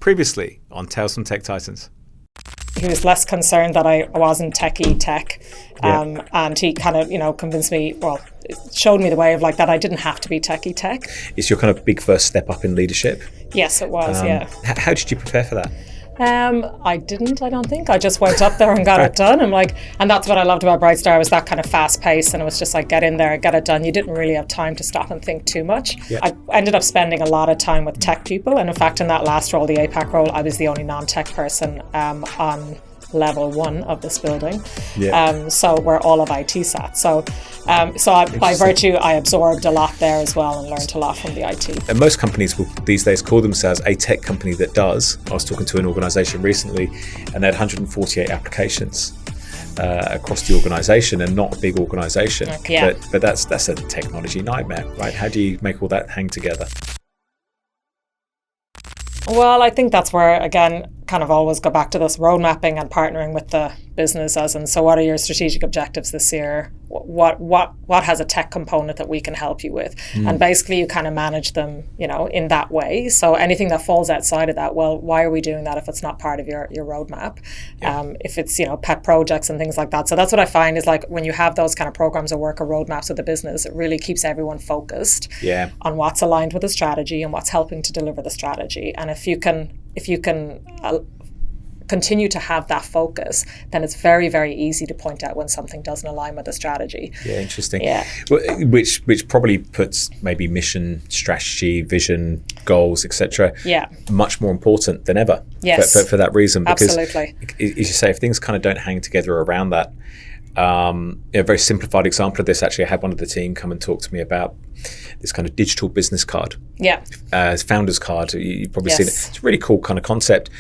previously on Tales from Tech Titans. He was less concerned that I wasn't techie tech. And he kind of, convinced me, showed me the way of like that I didn't have to be techie tech. It's your kind of big first step up in leadership. Yes, it was, How did you prepare for that? I didn't, I don't think. I just went up there and got it done. And that's what I loved about Brightstar, was that kind of fast pace, and it was just like, get in there, get it done. You didn't really have time to stop and think too much. Yeah. I ended up spending a lot of time with tech people. And in fact, in that last role, the APAC role, I was the only non-tech person on level 1 of this building. So where all of IT sat. So by virtue, I absorbed a lot there as well and learned a lot from the IT. And most companies will these days call themselves a tech company that does. I was talking to an organisation recently, and they had 148 applications across the organisation, and not a big organisation. But that's a technology nightmare, right? How do you make all that hang together? Well, I think that's where, again, kind of always go back to this road mapping and partnering with the business, as in, so what are your strategic objectives this year? What has a tech component that we can help you with? And basically you kind of manage them, in that way. So anything that falls outside of that, well, why are we doing that if it's not part of your roadmap? If it's, pet projects and things like that. So that's what I find is, like, when you have those kind of programs of work or roadmaps with the business, it really keeps everyone focused on what's aligned with the strategy and what's helping to deliver the strategy. And if you can continue to have that focus, then it's very, very easy to point out when something doesn't align with the strategy. Yeah, interesting. Yeah. Which probably puts maybe mission, strategy, vision, goals, etc. much more important than ever. Yes. For that reason. Because, absolutely. As you say, if things kind of don't hang together around that, a very simplified example of this, actually, I had one of the team come and talk to me about this kind of digital business card. Founder's card. You've probably seen it. It's a really cool kind of concept.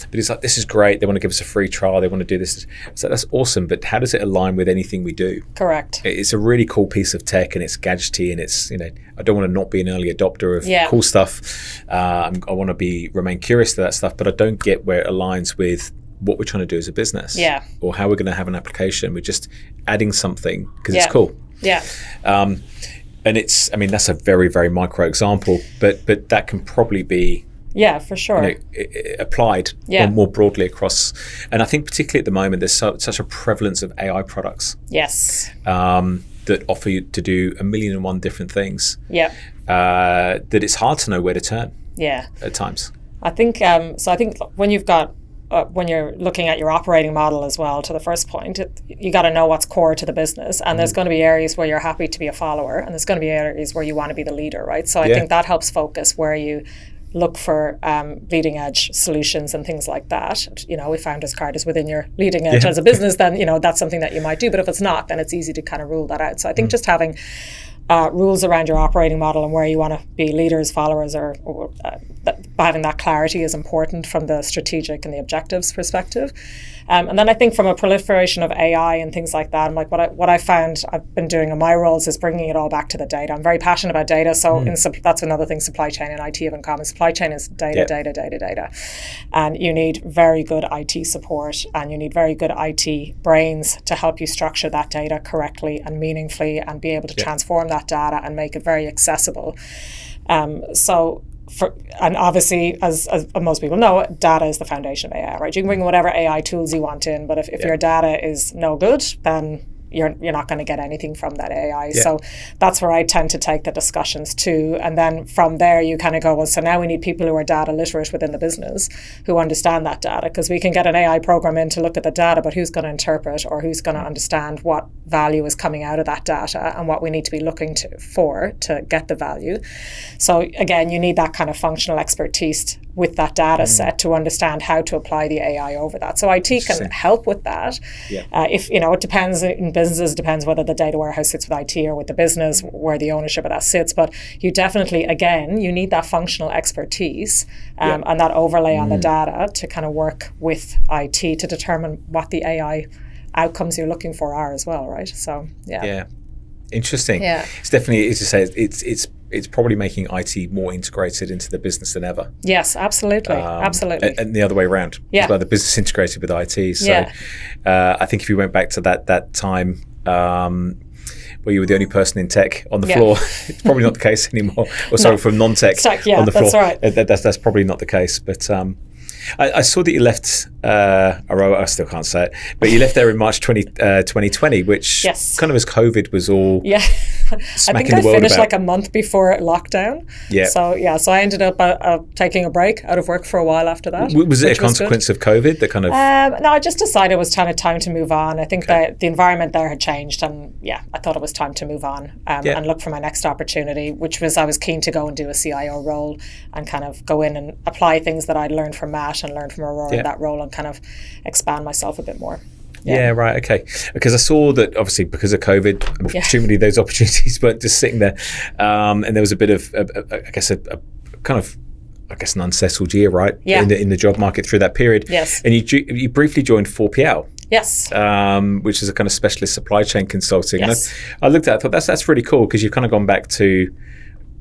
But it's like, this is great. They want to give us a free trial. They want to do this. So that's awesome. But how does it align with anything we do? Correct. It's a really cool piece of tech, and it's gadgety, and it's, I don't want to not be an early adopter of cool stuff. I want to remain curious to that stuff, but I don't get where it aligns with what we're trying to do as a business. Or how we're going to have an application. We're just adding something because it's cool. And it's, that's a very, very micro example, but that can probably be for sure. Applied more broadly across. And I think particularly at the moment, there's such a prevalence of AI products. That offer you to do 1,000,001 different things. That it's hard to know where to turn. At times. I think when you've got when you're looking at your operating model as well, to the first point, you got to know what's core to the business. And there's going to be areas where you're happy to be a follower, and there's going to be areas where you want to be the leader, right? So I think that helps focus where you look for leading edge solutions and things like that. If Founder's Card is within your leading edge as a business, then that's something that you might do. But if it's not, then it's easy to kind of rule that out. So I think just having rules around your operating model and where you want to be leaders, followers, or having that clarity is important from the strategic and the objectives perspective. And then I think from a proliferation of AI and things like that, what I found I've been doing in my roles is bringing it all back to the data. I'm very passionate about data, so that's another thing supply chain and IT have in common. Supply chain is data. And you need very good IT support, and you need very good IT brains to help you structure that data correctly and meaningfully, and be able to transform that data and make it very accessible. And obviously, as most people know, data is the foundation of AI, right? You can bring whatever AI tools you want in, but if your data is no good, then you're not going to get anything from that AI. So that's where I tend to take the discussions to. And then from there, you kind of go, well, so now we need people who are data literate within the business who understand that data, because we can get an AI program in to look at the data, but who's going to interpret, or who's going to understand what value is coming out of that data and what we need to be looking for to get the value. So again, you need that kind of functional expertise with that data set to understand how to apply the AI over that. So IT can help with that. If it depends in businesses, it depends whether the data warehouse sits with IT or with the business, where the ownership of that sits. But you definitely, again, you need that functional expertise and that overlay on the data to kind of work with IT to determine what the AI outcomes you're looking for are as well, right? So interesting. It's definitely, as you say, it's probably making IT more integrated into the business than ever. Yes, absolutely. Absolutely. And the other way around. As well, the business integrated with IT. So I think if you went back to that time where you were the only person in tech on the floor, it's probably not the case anymore. Or sorry, from non-tech on the floor. That's right. That's probably not the case. But I saw that you left Aurora. I still can't say it, but you left there in March 2020, which kind of as COVID was all smacking I the world finished about. like a month before lockdown. Yeah. So I ended up taking a break out of work for a while after that. Was it a consequence of COVID that kind of? No, I just decided it was kind of time to move on. I think that the environment there had changed, and I thought it was time to move on and look for my next opportunity, which was I was keen to go and do a CIO role and kind of go in and apply things that I'd learned from Matt and learned from Aurora in that role and kind of expand myself a bit more. Yeah, right. Okay. Because I saw that obviously because of COVID, presumably those opportunities weren't just sitting there. And there was a bit of, I guess, a kind of, an unsettled year, right? Yeah. In the job market through that period. Yes. And you briefly joined 4PL. Yes. Which is a kind of specialist supply chain consulting. Yes. And I looked at it, I thought that's really cool because you've kind of gone back to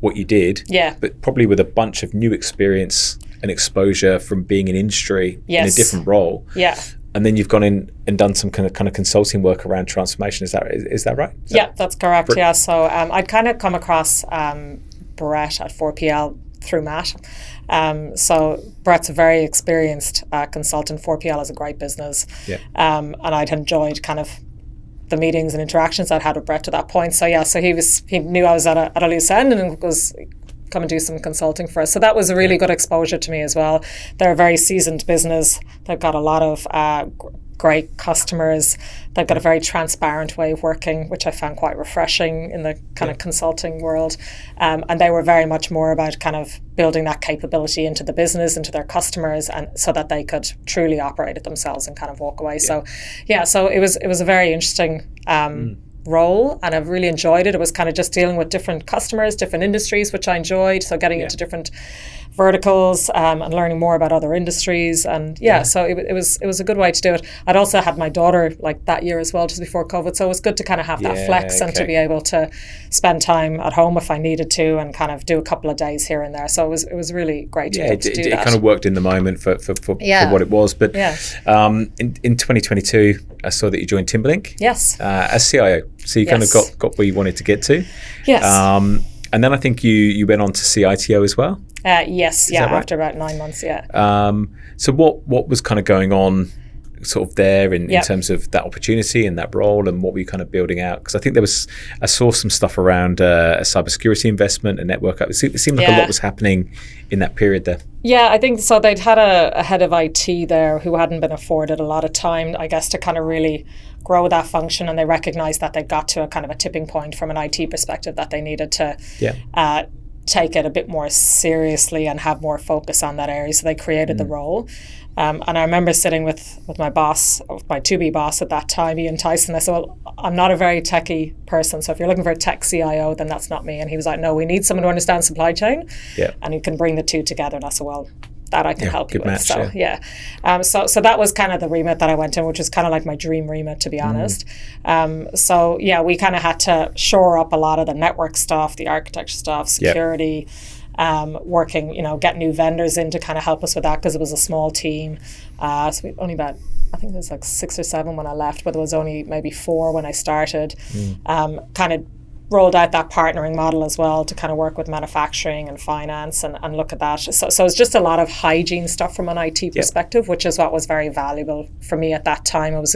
what you did. Yeah. But probably with a bunch of new experience and exposure from being in industry in a different role. Yeah. And then you've gone in and done some kind of consulting work around transformation. Is that right? That's correct. Yeah. So I'd kind of come across Brett at 4PL through Matt. So Brett's a very experienced consultant. 4PL is a great business. Yeah. And I'd enjoyed kind of the meetings and interactions I'd had with Brett to that point. So he knew I was at a loose end and was come and do some consulting for us. So that was a really good exposure to me as well. They're a very seasoned business. They've got a lot of great customers. They've got a very transparent way of working, which I found quite refreshing in the kind of consulting world. And they were very much more about kind of building that capability into the business, into their customers, and so that they could truly operate it themselves and kind of walk away. Yeah. So it was a very interesting role, and I've really enjoyed it. It was kind of just dealing with different customers, different industries, which I enjoyed. So getting into different verticals and learning more about other industries, and so it was a good way to do it. I'd also had my daughter like that year as well, just before COVID, so it was good to kind of have that flex and to be able to spend time at home if I needed to, and kind of do a couple of days here and there. So it was really great to be able to do that. It kind of worked in the moment for what it was. But in 2022, I saw that you joined Timberlink. Yes. As CIO. So you kind of got where you wanted to get to. Yes. And then I think you went on to CITO as well. Yes. Is that right? After about 9 months. Yeah. So what was kind of going on sort of there in terms of that opportunity and that role, and what were you kind of building out? Because I think I saw some stuff around a cybersecurity investment, a network. It seemed like a lot was happening in that period there. Yeah, I think so. They'd had a head of IT there who hadn't been afforded a lot of time, I guess, to kind of really grow that function, and they recognized that they got to a kind of a tipping point from an IT perspective that they needed to take it a bit more seriously and have more focus on that area. So they created the role. And I remember sitting with my boss, my to-be boss at that time, Ian Tyson. I said, well, I'm not a very techie person, so if you're looking for a tech CIO, then that's not me. And he was like, no, we need someone who understands supply chain and who can bring the two together. And I said, well, that I can help you with. Match, so that was kind of the remit that I went in, which was kind of like my dream remit, to be honest. We kind of had to shore up a lot of the network stuff, the architecture stuff, security, working, get new vendors in to kind of help us with that, because it was a small team. So we only about, I think there was like 6 or 7 when I left, but there was only maybe 4 when I started. Kind of rolled out that partnering model as well to kind of work with manufacturing and finance and look at that. So it's just a lot of hygiene stuff from an IT perspective, which is what was very valuable for me at that time. It was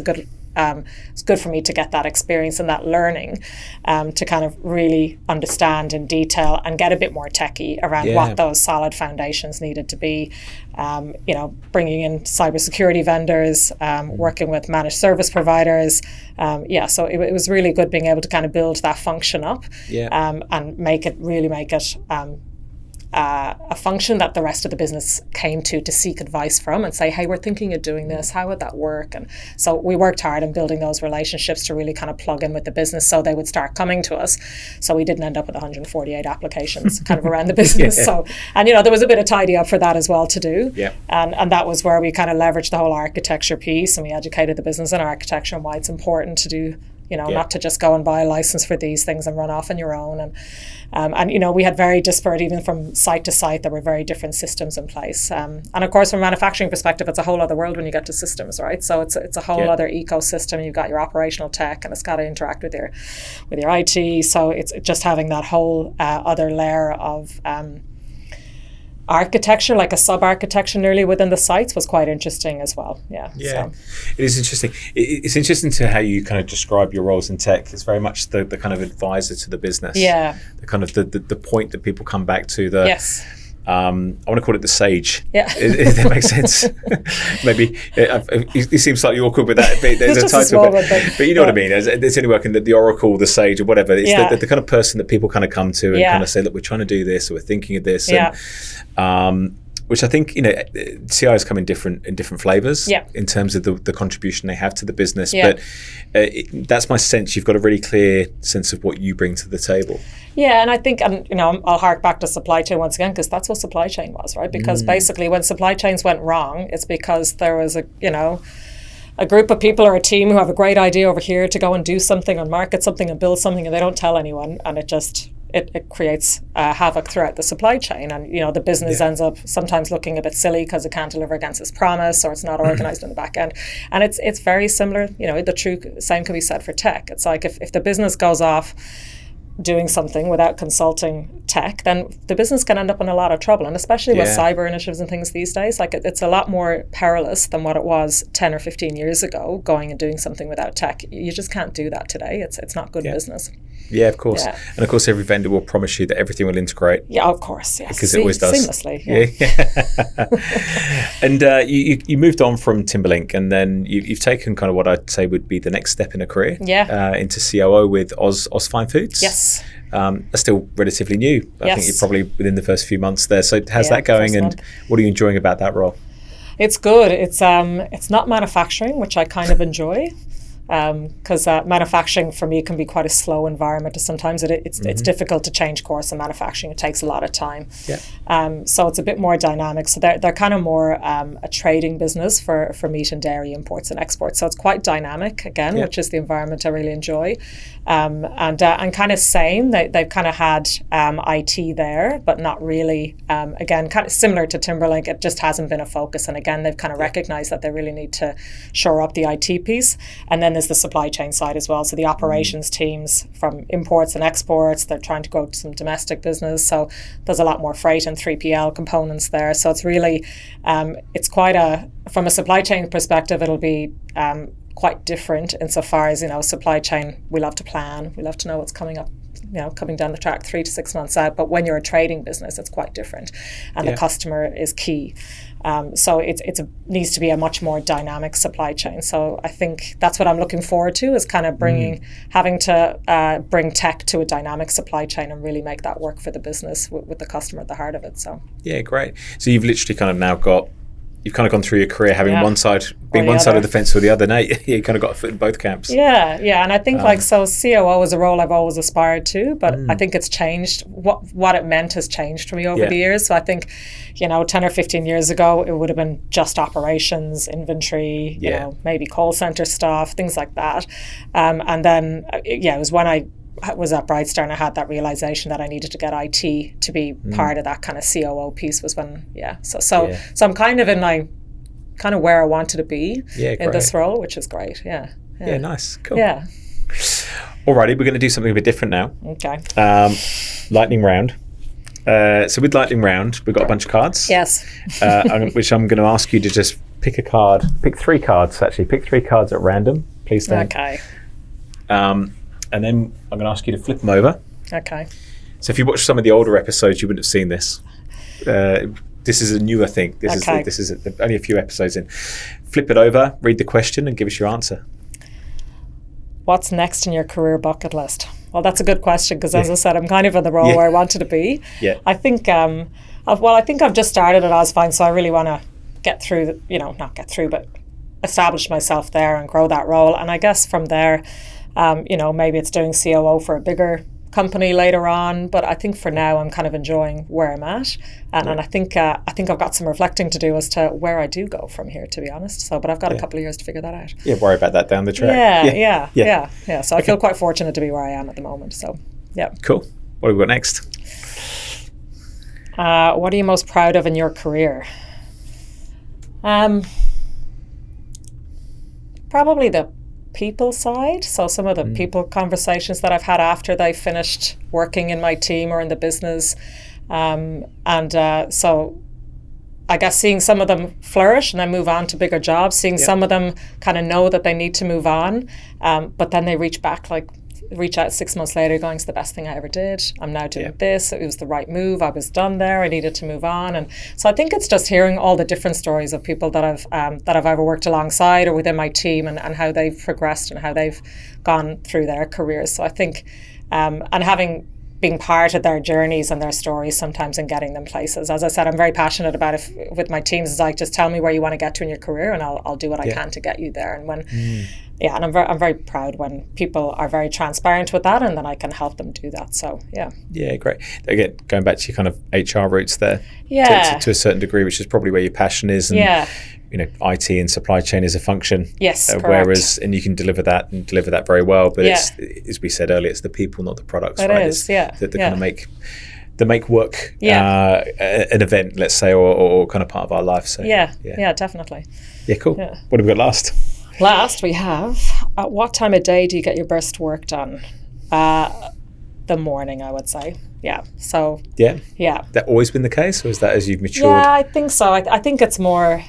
it's good for me to get that experience and that learning to kind of really understand in detail and get a bit more techie around what those solid foundations needed to be. Bringing in cybersecurity vendors, working with managed service providers. So it was really good being able to kind of build that function up and make it a function that the rest of the business came to seek advice from and say, hey, we're thinking of doing this. How would that work? And so we worked hard in building those relationships to really kind of plug in with the business so they would start coming to us. So we didn't end up with 148 applications kind of around the business. So, and there was a bit of tidy up for that as well to do. And that was where we kind of leveraged the whole architecture piece, and we educated the business in architecture and why it's important to do, not to just go and buy a license for these things and run off on your own. And we had very disparate, even from site to site, there were very different systems in place. And of course, from a manufacturing perspective, it's a whole other world when you get to systems, right? So it's a whole other ecosystem. You've got your operational tech, and it's got to interact with your IT. So it's just having that whole other layer of architecture, like a sub-architecture nearly within the sites, was quite interesting as well. Yeah. So. It is interesting. It's interesting to how you kind of describe your roles in tech. It's very much the kind of advisor to the business. Yeah. The kind of the point that people come back to. Yes. I want to call it the sage. Yeah. If that makes sense. Maybe it seems slightly awkward with that. There's a title, but you know what I mean. There's any work in the oracle, the sage, or whatever. It's the kind of person that people kind of come to and kind of say, look, we're trying to do this, or we're thinking of this. And, which I think, CIOs come in different flavors in terms of the contribution they have to the business. But that's my sense. You've got a really clear sense of what you bring to the table. Yeah, and I think, I'll hark back to supply chain once again, because that's what supply chain was, right? Because basically when supply chains went wrong, it's because there was a group of people or a team who have a great idea over here to go and do something or market something and build something, and they don't tell anyone, and it creates havoc throughout the supply chain, and the business ends up sometimes looking a bit silly because it can't deliver against its promise, or it's not organized in the back end. And it's very similar. The true same can be said for tech. It's like if the business goes off doing something without consulting tech, then the business can end up in a lot of trouble, and especially with cyber initiatives and things these days, like it's a lot more perilous than what it was 10 or 15 years ago, going and doing something without tech. You just can't do that today. It's not good business. Yeah, of course. Yeah. And of course, every vendor will promise you that everything will integrate. Yeah, of course. Yes. Because it always does. Seamlessly. Yeah. And you moved on from Timberlink, and then you've taken kind of what I'd say would be the next step in a career. Yeah. Into COO with Ausfine Foods. Yes. That's still relatively new. I think you're probably within the first few months there. So how's that going, and what are you enjoying about that role? It's good. It's not manufacturing, which I kind of enjoy. Because manufacturing for me can be quite a slow environment. Sometimes it's difficult to change course in manufacturing. It takes a lot of time. Yeah. So it's a bit more dynamic. So they're kind of more a trading business for meat and dairy imports and exports. So it's quite dynamic again, which is the environment I really enjoy. And kind of same. They've kind of had IT there, but not really. Again, kind of similar to Timberlink. It just hasn't been a focus. And again, they've kind of recognized that they really need to shore up the IT piece. And then there's the supply chain side as well. So the operations teams from imports and exports, they're trying to grow some domestic business. So there's a lot more freight and 3PL components there. So it's really, it's quite from a supply chain perspective, it'll be quite different insofar as, supply chain, we love to plan, we love to know what's coming up, coming down the track 3 to 6 months out. But when you're a trading business, it's quite different. And the customer is key. So it needs to be a much more dynamic supply chain. So I think that's what I'm looking forward to, is kind of having to bring tech to a dynamic supply chain and really make that work for the business with the customer at the heart of it. So yeah, great. So you've literally kind of now you've kind of gone through your career having one side of the fence or the other. Now you kind of got a foot in both camps. Yeah, and I think COO is a role I've always aspired to, but I think it's changed. What it meant has changed for me over the years. So I think, 10 or 15 years ago, it would have been just operations, inventory, maybe call center stuff, things like that. And then, it was when I was at Brightstar and I had that realization that I needed to get IT to be part of that kind of COO piece was when, So I'm kind of in where I wanted to be in this role, which is great. Yeah, nice. Cool. Yeah. Alrighty, we're going to do something a bit different now. Okay. Lightning round. So with lightning round, we've got a bunch of cards. Yes. Which I'm going to ask you to just pick a card. Pick 3 cards, actually. Pick 3 cards at random, please, Dan. Okay. And then I'm going to ask you to flip them over. Okay. So if you watched some of the older episodes, you wouldn't have seen this. This is a newer thing. This is only a few episodes in. Flip it over, read the question, and give us your answer. What's next in your career bucket list? Well, that's a good question, because as I said, I'm kind of in the role where I wanted to be. Yeah. I think, I think I've just started at Ausfine, so I really want to get through, not get through, but establish myself there and grow that role. And I guess from there, maybe it's doing COO for a bigger company later on, but I think for now I'm kind of enjoying where I'm at, and I think I've got some reflecting to do as to where I do go from here, to be honest. So, but I've got a couple of years to figure that out. Yeah, worry about that down the track. Yeah. So I feel quite fortunate to be where I am at the moment. So, yeah. Cool. What have we got next? What are you most proud of in your career? Probably the people side. So some of the people conversations that I've had after they finished working in my team or in the business, So I guess seeing some of them flourish and then move on to bigger jobs, seeing some of them kind of know that they need to move on, but then they reach out 6 months later going, it's the best thing I ever did. I'm now doing this. It was the right move. I was done there. I needed to move on. And so I think it's just hearing all the different stories of people that I've either worked alongside or within my team, and how they've progressed and how they've gone through their careers. So I think, and having being part of their journeys and their stories sometimes and getting them places. As I said, I'm very passionate about it with my teams. It's like, just tell me where you want to get to in your career and I'll do what I can to get you there. And and I'm very proud when people are very transparent with that, and then I can help them do that. So, Yeah, great. Again, going back to your kind of HR roots there, to a certain degree, which is probably where your passion is. And, IT and supply chain is a function. Yes, correct. Whereas, and you can deliver that very well. But it's, as we said earlier, it's the people, not the products, right? It is, that kind of make work an event, let's say, or kind of part of our life. So definitely. Yeah, cool. Yeah. What have we got last? Last we have, at what time of day do you get your best work done? The morning, I would say. Yeah. So. Yeah. That always been the case, or is that as you've matured? Yeah, I think so. I think it's more.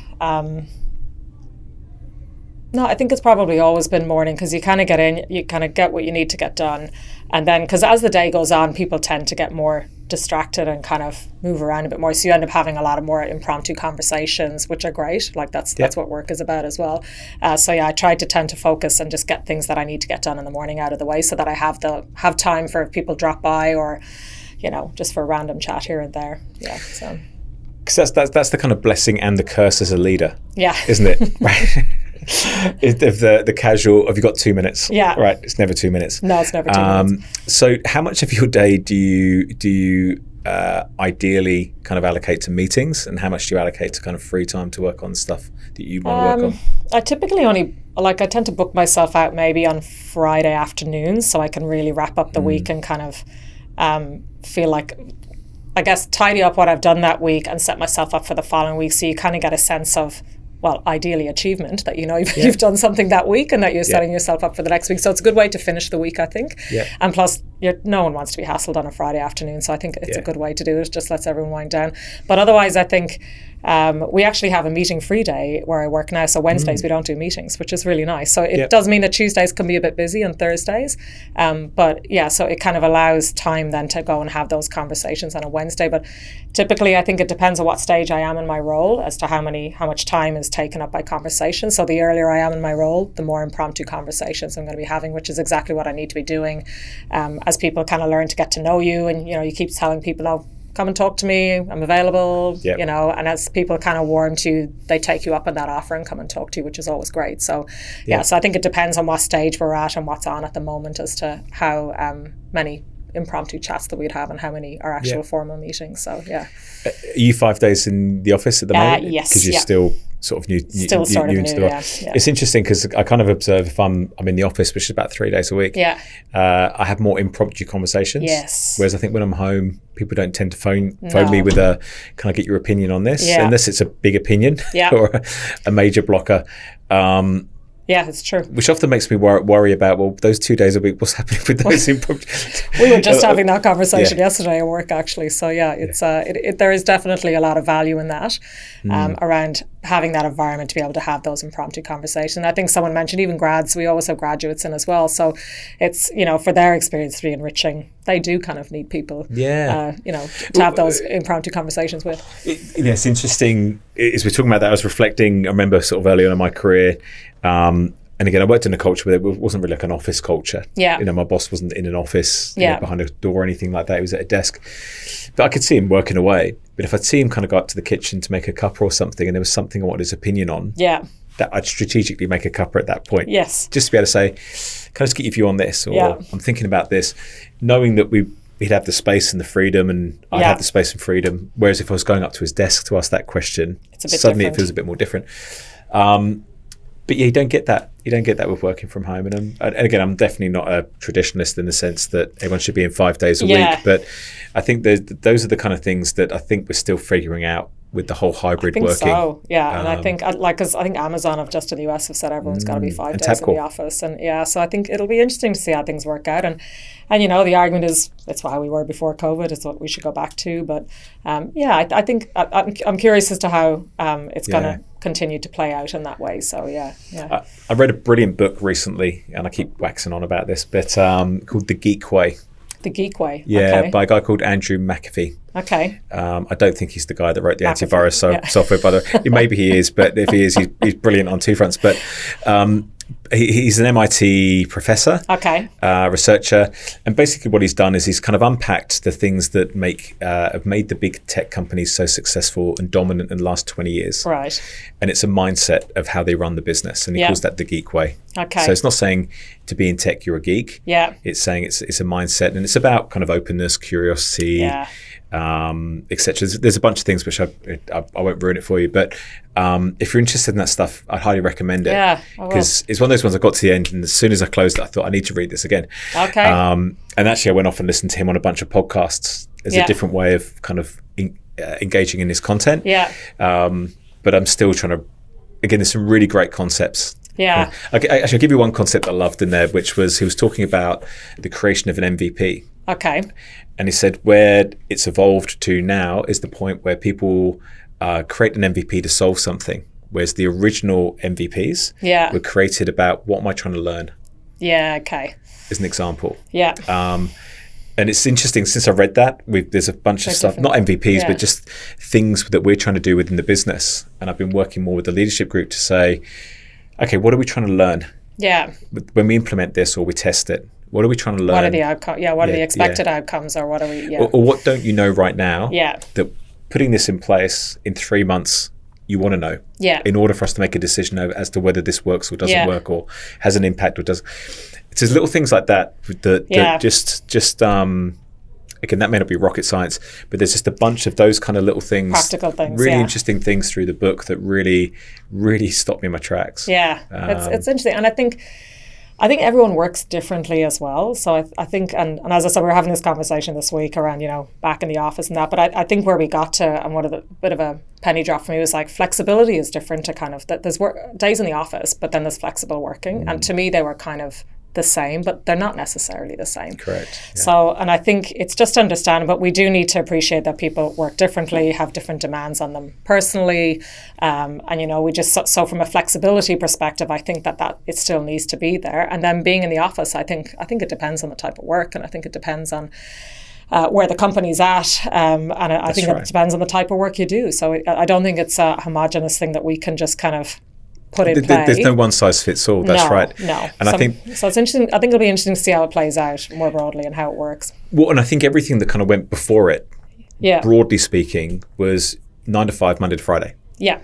No, I think it's probably always been morning, because you kind of get in, you kind of get what you need to get done, and then because as the day goes on, people tend to get more distracted and kind of move around a bit more. So you end up having a lot of more impromptu conversations, which are great. Like that's what work is about as well. I try to tend to focus and just get things that I need to get done in the morning out of the way, so that I have time for if people drop by, or just for a random chat here and there. Yeah. So. Because that's the kind of blessing and the curse as a leader. Yeah. Isn't it? Right. If the casual, have you got 2 minutes? Yeah. Right. It's never 2 minutes. No, it's never 2 minutes. So how much of your day do you ideally kind of allocate to meetings, and how much do you allocate to kind of free time to work on stuff that you want to work on? I typically I tend to book myself out maybe on Friday afternoons, so I can really wrap up the week and kind of feel like, I guess, tidy up what I've done that week and set myself up for the following week. So you kind of get a sense of, well, ideally achievement, that you've done something that week and that you're setting yourself up for the next week. So it's a good way to finish the week, I think. Yeah. And plus, no one wants to be hassled on a Friday afternoon. So I think it's a good way to do it. It just lets everyone wind down. But otherwise, I think we actually have a meeting-free day where I work now. So Wednesdays we don't do meetings, which is really nice. So it does mean that Tuesdays can be a bit busy and Thursdays. So it kind of allows time then to go and have those conversations on a Wednesday. But typically, I think it depends on what stage I am in my role as to how much time is taken up by conversation. So the earlier I am in my role, the more impromptu conversations I'm going to be having, which is exactly what I need to be doing. As people kind of learn to get to know you, and you keep telling people, "Oh, come and talk to me, I'm available," and as people kind of warm to you, they take you up on that offer and come and talk to you, which is always great. So so I think it depends on what stage we're at and what's on at the moment as to how many impromptu chats that we'd have and how many are actual formal meetings. So are you 5 days in the office at the moment? Yes, because you're still sort of new into the role. It's interesting because I kind of observe, if I'm in the office, which is about 3 days a week, I have more impromptu conversations. Yes. Whereas I think when I'm home, people don't tend to phone me with a, can I get your opinion on this? Unless it's a big opinion or a major blocker. Yeah, it's true. Which often makes me worry about, well, those 2 days a week, what's happening with those impromptu? We were just having that conversation yesterday at work, actually. So it's there is definitely a lot of value in that around having that environment to be able to have those impromptu conversations. I think someone mentioned even grads. We always have graduates in as well. So it's, for their experience to be enriching, they do kind of need people, to have those impromptu conversations with. It's interesting. As we're talking about that, I was reflecting, I remember sort of early on in my career, and again, I worked in a culture where it wasn't really like an office culture. Yeah. My boss wasn't in an office behind a door or anything like that. He was at a desk. But I could see him working away. But if I'd see him kind of go up to the kitchen to make a cuppa or something, and there was something I wanted his opinion on, that I'd strategically make a cuppa at that point. Yes. Just to be able to say, can I just get your view on this? Or I'm thinking about this, knowing that he'd have the space and the freedom, and I'd have the space and freedom. Whereas if I was going up to his desk to ask that question, suddenly it feels a bit more different. But you don't get that. You don't get that with working from home. And again, I'm definitely not a traditionalist in the sense that everyone should be in 5 days a week. But I think those are the kind of things that I think we're still figuring out with the whole hybrid I think working. So yeah, and I think because I think Amazon have just in the US have said everyone's got to be 5 days in the office, and so I think it'll be interesting to see how things work out. And the argument is it's why we were before COVID. It's what we should go back to. But I think I'm curious as to how it's going to continue to play out in that way. So I read a brilliant book recently, and I keep waxing on about this, but called The Geek Way. The Geek Way. Yeah, by a guy called Andrew McAfee. Okay. I don't think he's the guy that wrote the antivirus software, by the way. Maybe he is, but if he is, he's brilliant on two fronts. But he's an MIT professor, researcher, and basically what he's done is he's kind of unpacked the things that have made the big tech companies so successful and dominant in the last 20 years. Right. And it's a mindset of how they run the business, and he calls that the geek way. Okay. So it's not saying to be in tech you're a geek. Yeah. It's saying it's a mindset, and it's about kind of openness, curiosity. Yeah. Etc. There's a bunch of things which I won't ruin it for you, but if you're interested in that stuff, I'd highly recommend it. Yeah, because it's one of those ones I got to the end, and as soon as I closed it, I thought I need to read this again. Okay. And actually, I went off and listened to him on a bunch of podcasts as a different way of kind of engaging in his content. Yeah. But I'm still trying to. Again, there's some really great concepts. Yeah. Actually, I'll give you one concept I loved in there, which was he was talking about the creation of an MVP. Okay. And he said where it's evolved to now is the point where people create an MVP to solve something, whereas the original MVPs were created about what am I trying to learn? Yeah, okay. As an example. Yeah. And it's interesting, since I read that, there's a bunch of stuff, not MVPs, but just things that we're trying to do within the business. And I've been working more with the leadership group to say, okay, what are we trying to learn? Yeah. When we implement this or we test it, what are we trying to learn? What are the outcomes? Yeah, what are the expected outcomes, or what are we? Yeah. Or what don't you know right now? Yeah. That putting this in place in 3 months, you want to know. Yeah. In order for us to make a decision as to whether this works or doesn't work, or has an impact or doesn't. It's just little things like that that just again, that may not be rocket science, but there's just a bunch of those kind of little things, practical things, really interesting things through the book that really, really stopped me in my tracks. Yeah, it's interesting, and I think everyone works differently as well. So I think, and as I said, we were having this conversation this week around, back in the office and that, but I think where we got to, and what a bit of a penny drop for me was like flexibility is different to kind of, that there's days in the office, but then there's flexible working. And to me, they were kind of the same, but they're not necessarily the same. Correct. Yeah. So, and I think it's just understanding, but we do need to appreciate that people work differently, have different demands on them personally, and we just so from a flexibility perspective, I think that it still needs to be there. And then being in the office, I think it depends on the type of work, and I think it depends on where the company's at, and I think it depends on the type of work you do. So I don't think it's a homogenous thing that we can just kind of put in play. There's no one size fits all. That's right. No. And I think so. It's interesting. I think it'll be interesting to see how it plays out more broadly and how it works. Well, and I think everything that kind of went before it, broadly speaking, was 9 to 5, Monday to Friday. Yeah.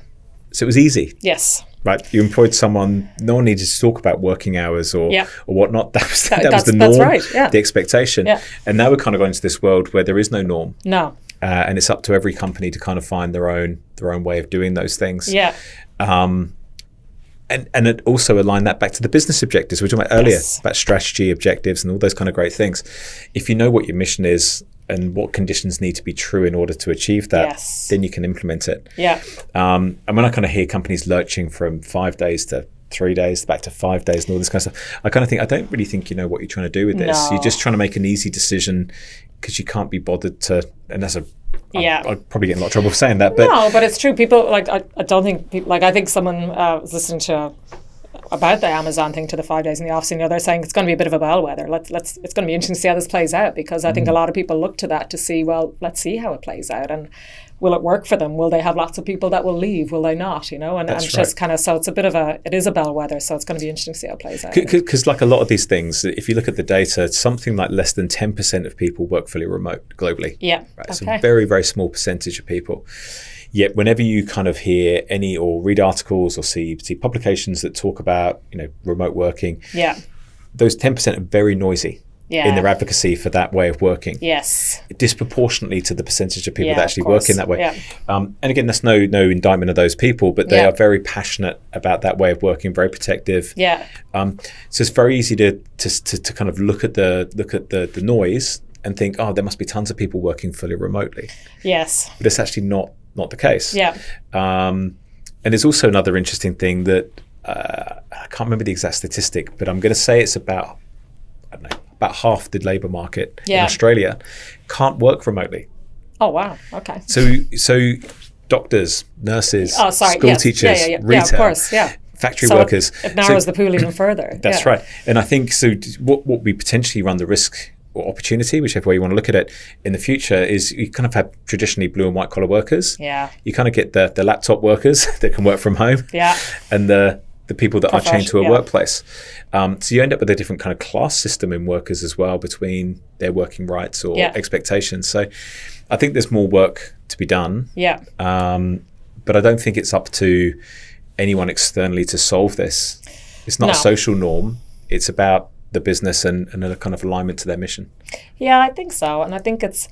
So it was easy. Yes. Right. You employed someone. No one needed to talk about working hours or whatnot. That was the norm. That's right. Yeah. The expectation. Yeah. And now we're kind of going to this world where there is no norm. No. And it's up to every company to kind of find their own way of doing those things. Yeah. And it also aligned that back to the business objectives we were talking about earlier, about strategy, objectives, and all those kind of great things. If you know what your mission is and what conditions need to be true in order to achieve that, then you can implement it. Yeah. And when I kind of hear companies lurching from 5 days to 3 days back to 5 days and all this kind of stuff, I kind of think, I don't really think you know what you're trying to do with this. You're just trying to make an easy decision because you can't be bothered to, and that's I'd probably get in a lot of trouble for saying that. But no, but it's true. People, like, I don't think, people, like, I think someone was listening to about the Amazon thing to the 5 days in the office, they're saying it's going to be a bit of a bellwether. It's going to be interesting to see how this plays out, because I think a lot of people look to that to see, well, let's see how it plays out, and will it work for them? Will they have lots of people that will leave? Will they not? And just kind of, so it's it is a bellwether. So it's going to be interesting to see how it plays out. Because like a lot of these things, if you look at the data, something like less than 10% of people work fully remote globally. Yeah. Right. Okay. So a very, very small percentage of people. Yet whenever you kind of hear any or read articles or see publications that talk about, remote working, those 10% are very noisy. In their advocacy for that way of working. Yes. Disproportionately to the percentage of people that actually work in that way. Yeah. And again, that's no indictment of those people, but they are very passionate about that way of working, very protective. Yeah. So it's very easy to kind of look at the noise and think, oh, there must be tons of people working fully remotely. Yes. But it's actually not not the case. Yeah. And there's also another interesting thing that I can't remember the exact statistic, but I'm going to say it's about, I don't know, about half the labour market in Australia can't work remotely. Oh, wow. Okay. So doctors, nurses, school teachers, retail, of course, factory workers. It narrows the pool even further. That's right. And I think what we potentially run the risk or opportunity, whichever way you want to look at it, in the future is you kind of have traditionally blue and white collar workers. Yeah. You kind of get the laptop workers that can work from home. Yeah. And the people that are chained to a workplace. So you end up with a different kind of class system in workers as well between their working rights or expectations. So I think there's more work to be done. Yeah. But I don't think it's up to anyone externally to solve this. It's not a social norm. It's about the business and a kind of alignment to their mission. Yeah, I think so. And I think it's,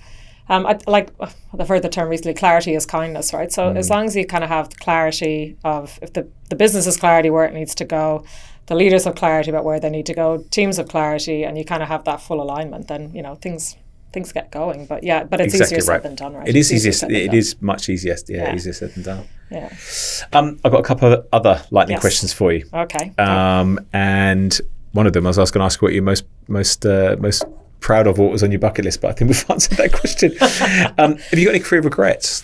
I've heard the term recently, clarity is kindness, right? So as long as you kind of have the clarity of, if the business has clarity where it needs to go, the leaders have clarity about where they need to go, teams have clarity, and you kind of have that full alignment, then, things get going. But it's exactly easier said than done, right? It is easier. It is much easier. Easier said than done. Yeah. I've got a couple of other lightning questions for you. Okay. And one of them, I was going to ask what you're most proud of, what was on your bucket list, but I think we've answered that question. Have you got any career regrets?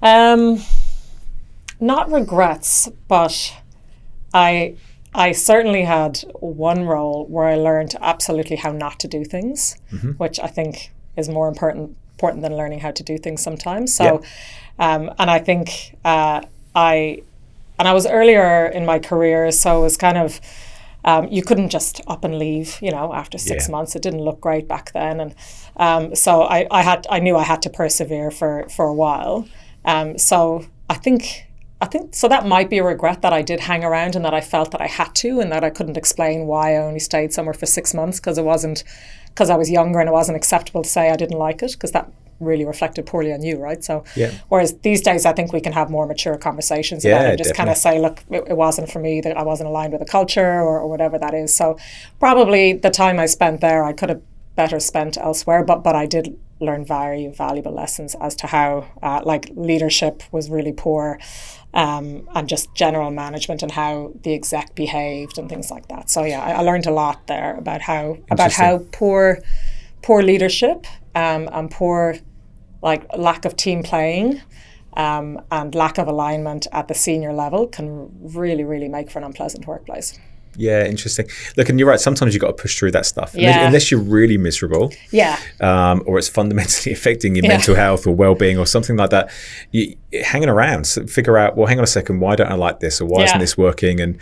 Not regrets, but I certainly had one role where I learned absolutely how not to do things, which I think is more important than learning how to do things sometimes. So, and I think I was earlier in my career, so it was kind of, you couldn't just up and leave, after 6 months. It didn't look great back then. And so I knew I had to persevere for a while. So I think so that might be a regret, that I did hang around and that I felt that I had to, and that I couldn't explain why I only stayed somewhere for 6 months, because I was younger and it wasn't acceptable to say I didn't like it, because that really reflected poorly on you, right? So whereas these days I think we can have more mature conversations about it, and just kind of say, look, it wasn't for me, that I wasn't aligned with the culture or whatever that is. So probably the time I spent there I could have better spent elsewhere, but I did learn very valuable lessons as to how leadership was really poor, and just general management and how the exec behaved and things like that. So I learned a lot there about how poor leadership and poor lack of team playing and lack of alignment at the senior level can really, really make for an unpleasant workplace. Yeah, interesting. Look, and you're right, sometimes you've got to push through that stuff. Unless you're really miserable. Or it's fundamentally affecting your mental health or well-being or something like that. Hanging around, so figure out, well, hang on a second, why don't I like this? Or why isn't this working? And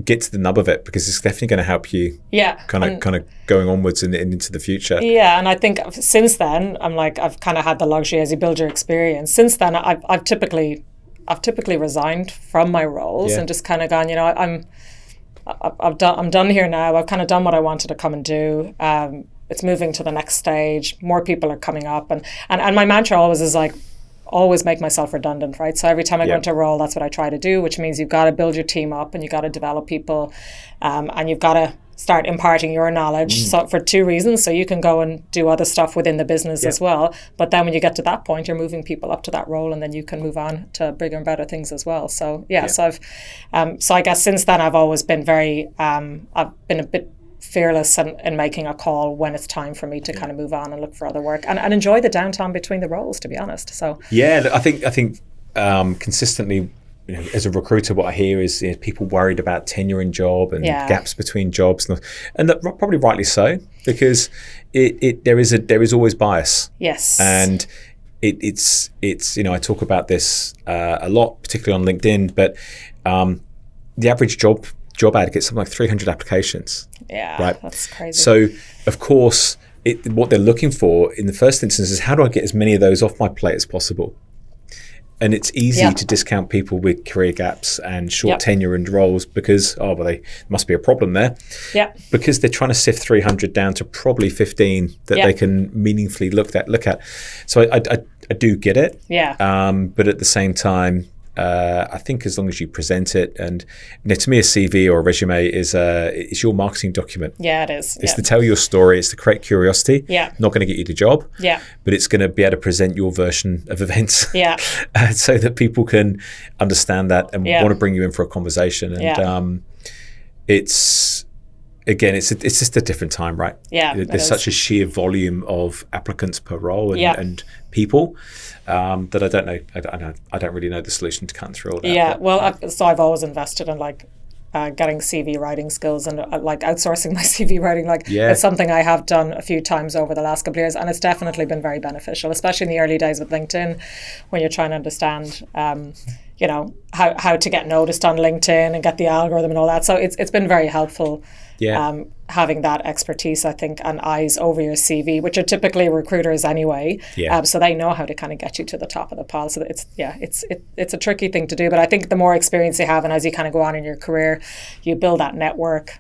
get to the nub of it, because it's definitely going to help you kind of going onwards and into the future. Yeah, and I think since then, I've kind of had the luxury as you build your experience. Since then, I've typically resigned from my roles and just kind of gone, I'm done here now. I've kind of done what I wanted to come and do. It's moving to the next stage. More people are coming up, and my mantra always is always make myself redundant, right? So every time I go into a role, that's what I try to do, which means you've got to build your team up and you've got to develop people, and you've got to start imparting your knowledge. So for two reasons. So you can go and do other stuff within the business as well. But then when you get to that point, you're moving people up to that role, and then you can move on to bigger and better things as well. So so I've, so I guess since then I've always been I've been a bit fearless in making a call when it's time for me to kind of move on and look for other work and enjoy the downtime between the roles, to be honest. So I think consistently, as a recruiter, what I hear is people worried about tenure in job and gaps between jobs, and that probably rightly so, because there is always bias. Yes. And it's I talk about this a lot, particularly on LinkedIn, but the average job ad gets something like 300 applications. Yeah, right? That's crazy. So of course, what they're looking for in the first instance is, how do I get as many of those off my plate as possible? And it's easy to discount people with career gaps and short tenure and roles because, they must be a problem there. Yeah. Because they're trying to sift 300 down to probably 15 that they can meaningfully look at. So I do get it. Yeah. But at the same time, I think as long as you present it, and to me, a CV or a resume is your marketing document. Yeah, it is. It's to tell your story. It's to create curiosity. Yeah. Not going to get you the job. Yeah. But it's going to be able to present your version of events. Yeah. So that people can understand that and want to bring you in for a conversation. And it's just a different time, right? Yeah. There's such a sheer volume of applicants per role and people that I don't know. I don't really know the solution to cutting through all that. Yeah. Well, I've always invested in getting CV writing skills and outsourcing my CV writing. It's something I have done a few times over the last couple of years, and it's definitely been very beneficial, especially in the early days with LinkedIn, when you're trying to understand, how to get noticed on LinkedIn and get the algorithm and all that. So it's been very helpful. Yeah. Having that expertise, I think, and eyes over your CV, which are typically recruiters anyway. Yeah. So they know how to kind of get you to the top of the pile. So it's a tricky thing to do. But I think the more experience you have, and as you kind of go on in your career, you build that network.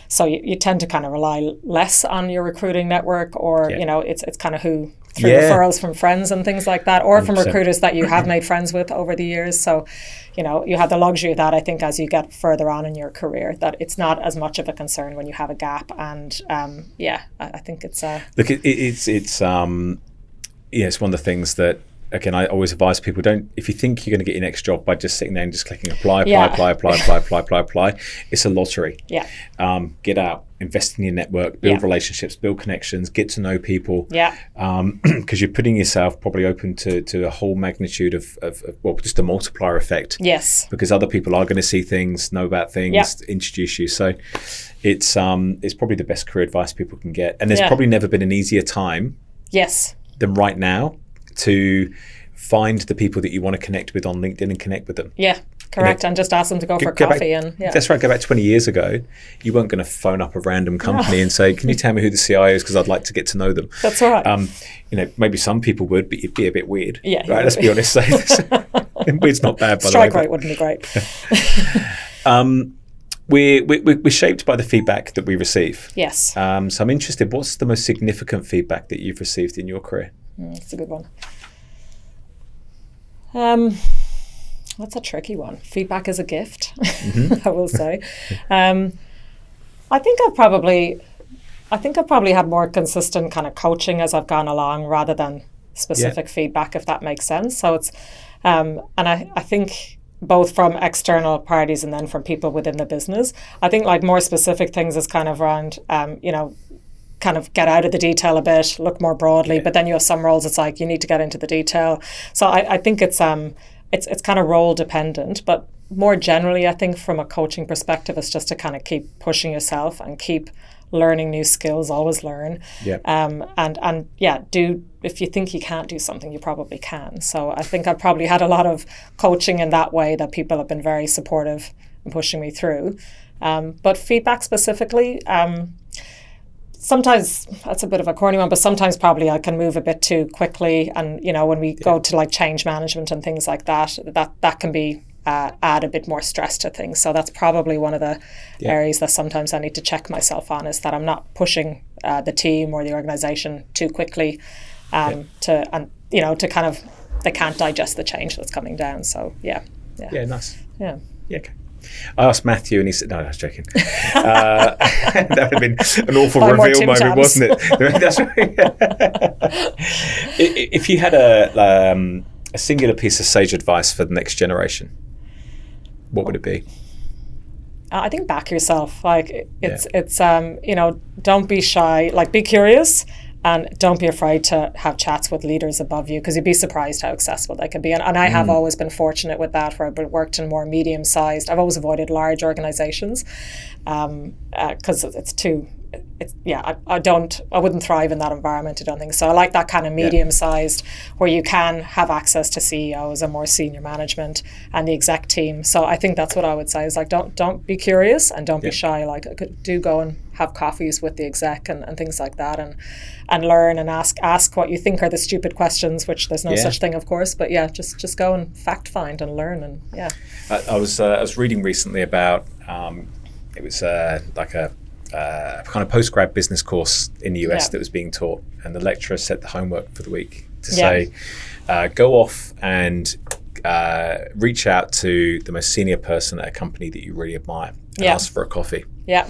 So you tend to kind of rely less on your recruiting network, or it's kind of through referrals from friends and things like that, or 100%. From recruiters that you have made friends with over the years. So, you have the luxury of that, I think, as you get further on in your career, that it's not as much of a concern when you have a gap. And I think it's look, it's one of the things that, again, I always advise people, if you think you're going to get your next job by just sitting there and just clicking apply, it's a lottery. Yeah. Get out, invest in your network, build relationships, build connections, get to know people. Yeah. Because you're putting yourself probably open to a whole magnitude of just a multiplier effect. Yes. Because other people are going to see things, know about things, introduce you. So it's probably the best career advice people can get. And there's probably never been an easier time than right now to find the people that you want to connect with on LinkedIn and connect with them. Yeah, correct. And just ask them to go for coffee. That's right. Go back 20 years ago, you weren't going to phone up a random company and say, can you tell me who the CIO is, because I'd like to get to know them. That's right. Maybe some people would, but it'd be a bit weird. Yeah. Right, let's be honest. Weird's not bad, by the way. Strike rate wouldn't be great. We're shaped by the feedback that we receive. Yes. So I'm interested, what's the most significant feedback that you've received in your career? That's a good one. That's a tricky one. Feedback is a gift, I will say. I think I've probably had more consistent kind of coaching as I've gone along, rather than specific feedback, if that makes sense. So it's, and I think both from external parties and then from people within the business, I think more specific things is kind of around, kind of get out of the detail a bit, look more broadly, but then you have some roles, it's you need to get into the detail. So I think it's kind of role dependent, but more generally, I think from a coaching perspective, it's just to kind of keep pushing yourself and keep learning new skills, always learn. If you think you can't do something, you probably can. So I think I've probably had a lot of coaching in that way, that people have been very supportive in pushing me through. But feedback specifically, sometimes that's a bit of a corny one, but sometimes probably I can move a bit too quickly. And, when we go to change management and things like that can be add a bit more stress to things. So that's probably one of the areas that sometimes I need to check myself on, is that I'm not pushing the team or the organization too quickly to kind of, they can't digest the change that's coming down. So, yeah, nice. Yeah. Okay. I asked Matthew and he said, no, I was joking. That would have been an awful reveal moment, wasn't it? That's right. If you had a singular piece of sage advice for the next generation, what would it be? I think back yourself. Don't be shy, be curious. And don't be afraid to have chats with leaders above you, because you'd be surprised how accessible they can be. And I have always been fortunate with that, where I've worked in more medium-sized. I've always avoided large organizations because I wouldn't thrive in that environment, I don't think. So I like that kind of medium-sized, where you can have access to CEOs and more senior management and the exec team. So I think that's what I would say, is don't be curious and don't be shy. Do go and have coffees with the exec and things like that, and learn and ask what you think are the stupid questions, which there's no such thing, of course, but just go and fact find and learn. And I was reading recently about it was like a kind of post-grad business course in the US that was being taught, and the lecturer set the homework for the week to say, go off and reach out to the most senior person at a company that you really admire and ask for a coffee. Yeah.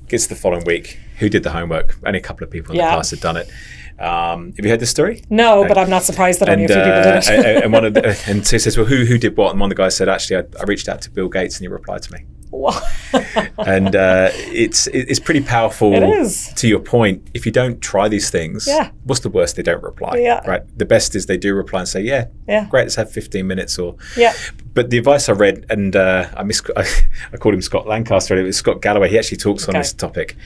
Gets the following week. Who did the homework? Only a couple of people in the class had done it. Have you heard this story? No, but I'm not surprised that only a few people did it. And so he says, well, who did what? And one of the guys said, actually, I reached out to Bill Gates and he replied to me. And it's pretty powerful. It is. To your point, if you don't try these things, what's the worst? They don't reply. Right. The best is they do reply and say, great, let's have 15 minutes. But the advice I read, and I called him Scott Lancaster. It was Scott Galloway. He actually talks on this topic.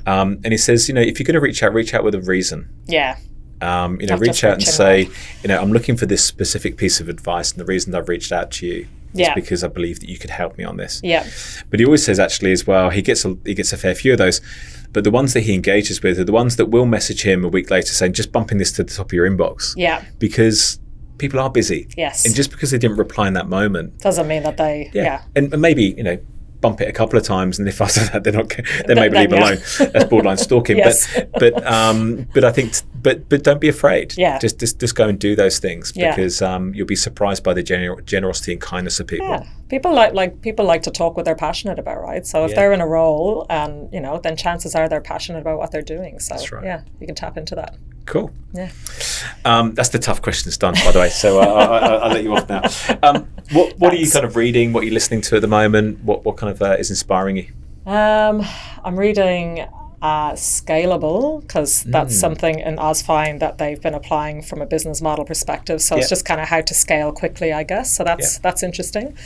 And he says, if you're going to reach out with a reason. Yeah. Reach out and say, I'm looking for this specific piece of advice, and the reason I've reached out to you is because I believe that you could help me on this. Yeah. But he always says, actually, as well, he gets a fair few of those, but the ones that he engages with are the ones that will message him a week later saying, just bumping this to the top of your inbox. Yeah. Because people are busy. Yes. And just because they didn't reply in that moment doesn't mean that they. Yeah. And maybe bump it a couple of times, and if after that they're not, then maybe leave alone. That's borderline stalking. Yes. But I think, but don't be afraid. Yeah. Just go and do those things, because you'll be surprised by the generosity and kindness of people. Yeah. People like to talk what they're passionate about, right? So if they're in a role, and then chances are they're passionate about what they're doing. So that's right. You can tap into that. Cool. Yeah. That's the tough questions done, by the way. So I'll let you off now. What are you kind of reading? What are you listening to at the moment? What kind of is inspiring you? I'm reading Scalable, because that's something in Ausfine that they've been applying from a business model perspective. So it's just kind of how to scale quickly, I guess. So that's interesting.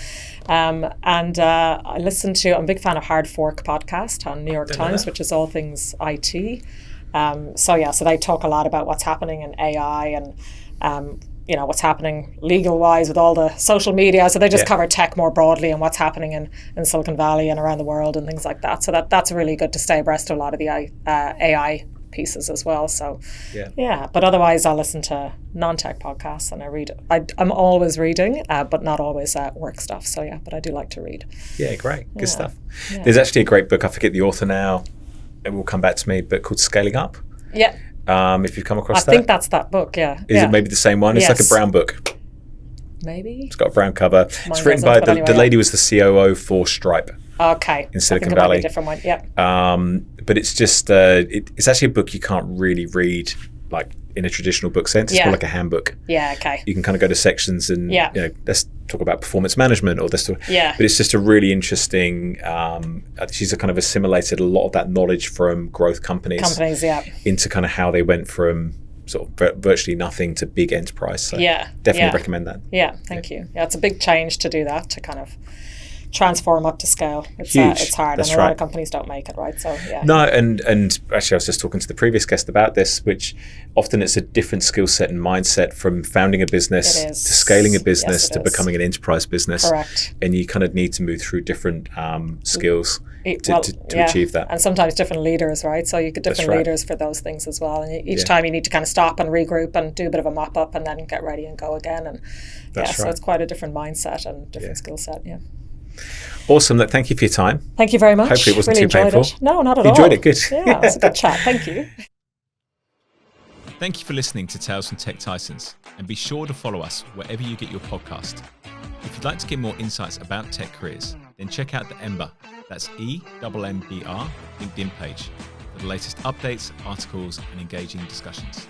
And I listen to, I'm a big fan of Hard Fork podcast on New York Times, which is all things IT. So they talk a lot about what's happening in AI and what's happening legal wise with all the social media. So they just cover tech more broadly and what's happening in Silicon Valley and around the world and things like that. So that's really good to stay abreast of a lot of the AI pieces as well. So but otherwise I'll listen to non-tech podcasts, and I read. I'm always reading, but not always work stuff. So but I do like to read. Yeah, great, good stuff. Yeah. There's actually a great book. I forget the author now. It will come back to me, but called Scaling Up. Yeah. If you've come across that. I think that's that book, Is it maybe the same one? It's like a brown book. Maybe. It's got a brown cover. It's written by the lady was the COO for Stripe. Okay. In Silicon Might Valley. be a different one, yeah. But it's just, it's actually a book you can't really read like in a traditional book sense. It's more like a handbook. Yeah, okay. You can kind of go to sections and let's talk about performance management or this. But it's just a really interesting. She's kind of assimilated a lot of that knowledge from growth companies. Into kind of how they went from sort of virtually nothing to big enterprise. So definitely recommend that. Yeah, thank you. Yeah, it's a big change to do that, to kind of transform up to scale. It's hard, and a lot of companies don't make it, right? So No, and actually I was just talking to the previous guest about this, which often it's a different skill set and mindset from founding a business to scaling a business to becoming an enterprise business. Correct. And you kind of need to move through different skills to achieve that. And sometimes different leaders, right? So you get different leaders for those things as well. And each time you need to kind of stop and regroup and do a bit of a mop up and then get ready and go again. And so it's quite a different mindset and different skill set. Yeah. Awesome. Thank you for your time. Thank you very much. Hopefully it wasn't too painful. No, not at all. Enjoyed it. Good. Yeah, it was a good chat. Thank you. Thank you for listening to Tales from Tech Titans, and be sure to follow us wherever you get your podcast. If you'd like to get more insights about tech careers, then check out the Ember, that's EMMBR LinkedIn page for the latest updates, articles, and engaging discussions.